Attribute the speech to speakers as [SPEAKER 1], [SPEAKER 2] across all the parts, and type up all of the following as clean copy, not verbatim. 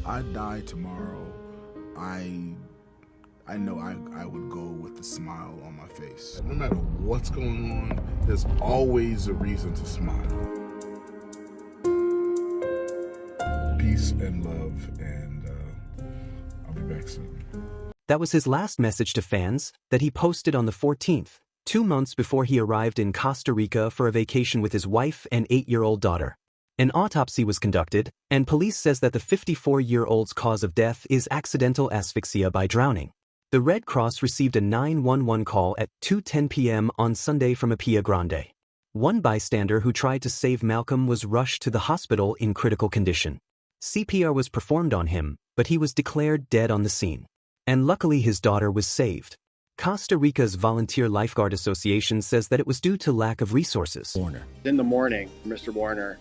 [SPEAKER 1] I die tomorrow, I know I would go with a smile on my face. No matter what's going on, there's always a reason to smile. Peace and love, and I'll be back soon.
[SPEAKER 2] That was his last message to fans that he posted on the 14th, 2 months before he arrived in Costa Rica for a vacation with his wife and 8-year-old daughter. An autopsy was conducted, and police says that the 54-year-old's cause of death is accidental asphyxia by drowning. The Red Cross received a 911 call at 2:10 p.m. on Sunday from Apia Grande. One bystander who tried to save Malcolm was rushed to the hospital in critical condition. CPR was performed on him, but he was declared dead on the scene. And luckily his daughter was saved. Costa Rica's Volunteer Lifeguard Association says that it was due to lack of resources.
[SPEAKER 3] In the morning, Mr. Warner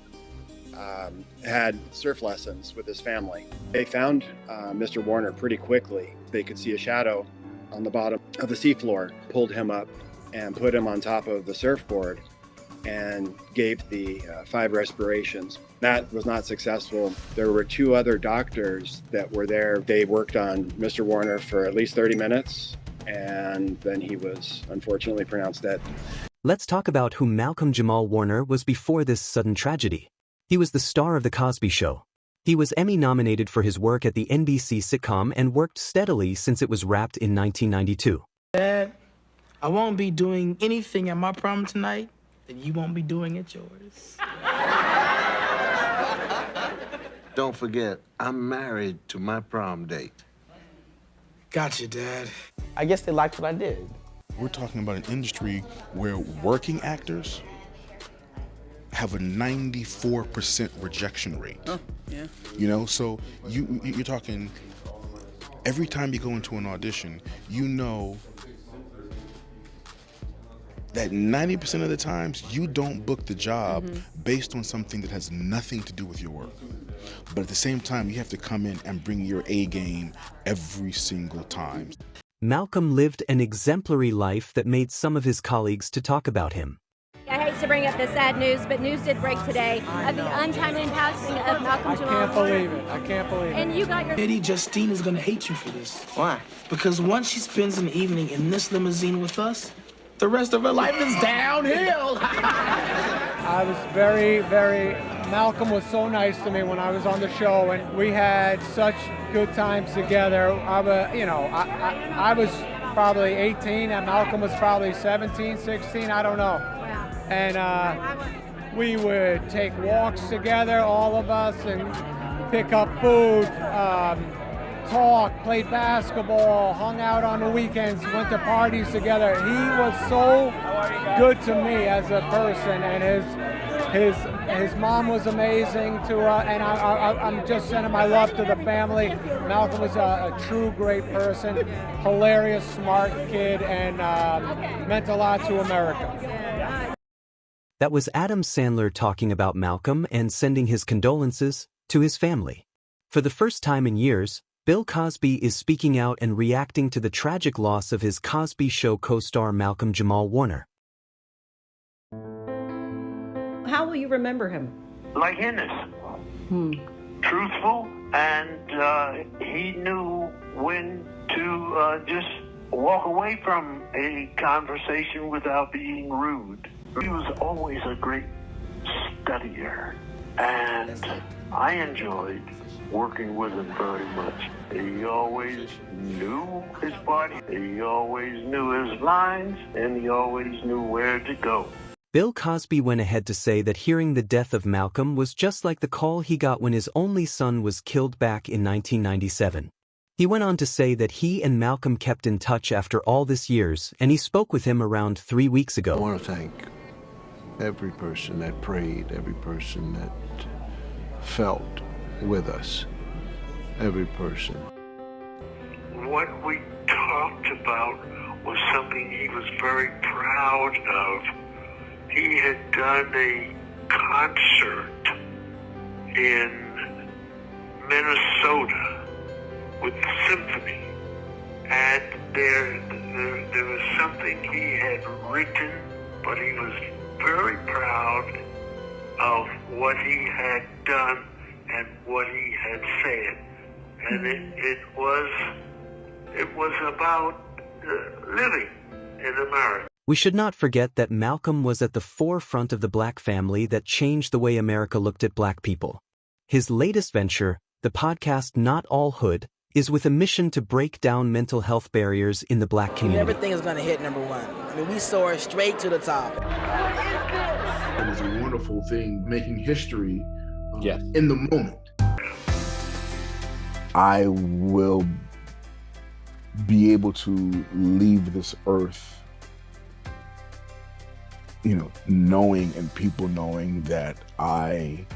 [SPEAKER 3] had surf lessons with his family. They found Mr. Warner pretty quickly. They could see a shadow on the bottom of the seafloor, pulled him up and put him on top of the surfboard and gave the 5 respirations. That was not successful. There were 2 other doctors that were there. They worked on Mr. Warner for at least 30 minutes, and then he was unfortunately pronounced dead.
[SPEAKER 2] Let's talk about who Malcolm Jamal Warner was before this sudden tragedy. He was the star of The Cosby Show. He was Emmy-nominated for his work at the NBC sitcom and worked steadily since it was wrapped in 1992.
[SPEAKER 4] Dad, I won't be doing anything at my prom tonight that you won't be doing at yours.
[SPEAKER 5] Don't forget, I'm married to my prom date.
[SPEAKER 4] Gotcha, Dad. I guess they liked what I did.
[SPEAKER 1] We're talking about an industry where working actors have a 94% rejection rate.
[SPEAKER 6] Oh, yeah.
[SPEAKER 1] You know, so you're talking, every time you go into an audition, you know that 90% of the times you don't book the job based on something that has nothing to do with your work. But at the same time, you have to come in and bring your A game every single time.
[SPEAKER 2] Malcolm lived an exemplary life that made some of his colleagues to talk about him.
[SPEAKER 7] I hate to bring up the sad news, but news did break today of the untimely passing of Malcolm Jamal Warner.
[SPEAKER 8] I can't believe it.
[SPEAKER 7] And you got your...
[SPEAKER 4] Eddie, Justine is gonna hate you for this.
[SPEAKER 5] Why?
[SPEAKER 4] Because once she spends an evening in this limousine with us, the rest of her life is downhill.
[SPEAKER 8] I was Malcolm was so nice to me when I was on the show, and we had such good times together. I was probably 18, and Malcolm was probably 17, 16, I don't know. And we would take walks together, all of us, and pick up food, talk, played basketball, hung out on the weekends, went to parties together. He was so good to me as a person, and his mom was amazing to and I'm just sending my love to the family. Malcolm was a true great person, hilarious, smart kid, and meant a lot to America.
[SPEAKER 2] That was Adam Sandler talking about Malcolm and sending his condolences to his family. For the first time in years, Bill Cosby is speaking out and reacting to the tragic loss of his Cosby Show co-star Malcolm Jamal Warner.
[SPEAKER 6] How will you remember him?
[SPEAKER 9] Like innocent, truthful, and he knew when to just walk away from a conversation without being rude. He was always a great studier, and I enjoyed working with him very much. He always knew his body, he always knew his lines, and he always knew where to go.
[SPEAKER 2] Bill Cosby went ahead to say that hearing the death of Malcolm was just like the call he got when his only son was killed back in 1997. He went on to say that he and Malcolm kept in touch after all these years, and he spoke with him around 3 weeks ago.
[SPEAKER 5] I want to thank every person that prayed, every person that felt with us, every person.
[SPEAKER 9] What we talked about was something he was very proud of. He had done a concert in Minnesota with the symphony, and there was something he had written, but he was very proud of what he had done and what he had said. and it was about living in America.
[SPEAKER 2] We should not forget that Malcolm was at the forefront of the black family that changed the way America looked at black people. His latest venture, the podcast Not All Hood, is with a mission to break down mental health barriers in the black community.
[SPEAKER 4] Everything is going to hit #1. I mean, we soar straight to the top.
[SPEAKER 1] It was a wonderful thing, making history in the moment. I will be able to leave this earth, knowing and people knowing that I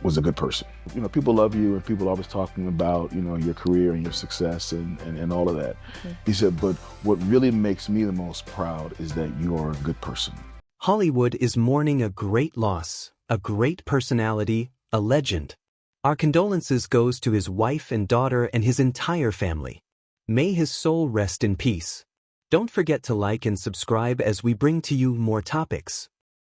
[SPEAKER 1] was a good person. People love you and people are always talking about, your career and your success and all of that. Mm-hmm. He said, but what really makes me the most proud is that you are a good person.
[SPEAKER 2] Hollywood is mourning a great loss, a great personality, a legend. Our condolences goes to his wife and daughter and his entire family. May his soul rest in peace. Don't forget to like and subscribe as we bring to you more topics.